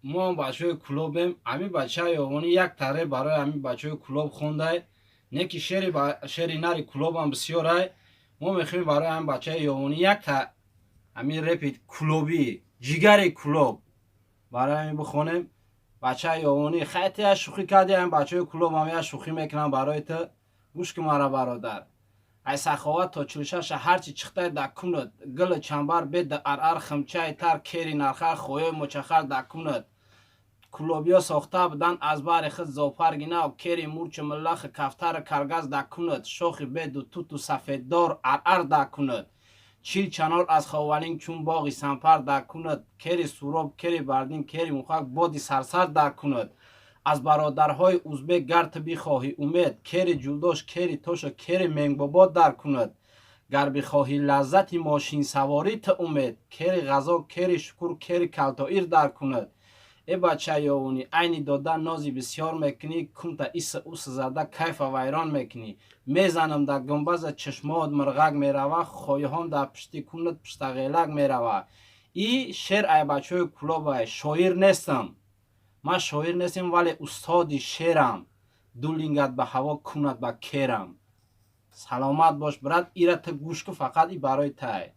мо бачаҳои клубем. Ҳамин бачаи ёвонӣ як таърих барои ҳамин бачаҳои клуб хондай. Не ки шери нари клубам бисёрай. Мо мехоҳем барои ҳамин бачаи ёвонӣ як ҳамин репи клубӣ, ҷигари клуб барои ҳамин бихонем. Бачаи ёвонӣ хайти я шӯхӣ карди, ҳамин бачаҳои клубам я шӯхӣ мекунам барои ту. Гӯш ки мара бародар. Ай саховат то 46 ҳарчи чихтай дакунад. Гӯли чамбар беда аръар химчаи тар кери нархар хоёи мучахар дакунад. Клубиё сохта буданд аз баҳри худ зофаргина кери мурчу миллахи кафтари каргаз дакунад. Шохи беду туту сафеддор аръар дакунад. Чил чанор аз ховалин чун боғи сампар дакунад. Кери суроб, кери бардин, кери мухак боди сарсар дакунад. аз бародарҳои узбек гар ту бихоҳӣ умед, кери ҷӯдош, кери тоша, кери менгбобо дар кунад. гар бихоҳӣ лаззати мошинсаворӣ ту умед, кери ғазо, кери шукур, кери калтоир дар кунад. э бачаи ёвонӣ, айни додан нози бисёр мекунӣ, кунта иса уса зада кайфа вайрон мекунӣ. мезанам дар гумбаза чашмоат мирғак мерава, хоҳиҳом дар пишти кунат пиштағелак мерава. И шер ай бачаҳои клубай, шоир нестам. ман шоир нестем, вале устоди шерам. дулингат ба ҳаво кунат ба керам. саломат бош брат, ира ту гӯш ку, фақат и барои тай.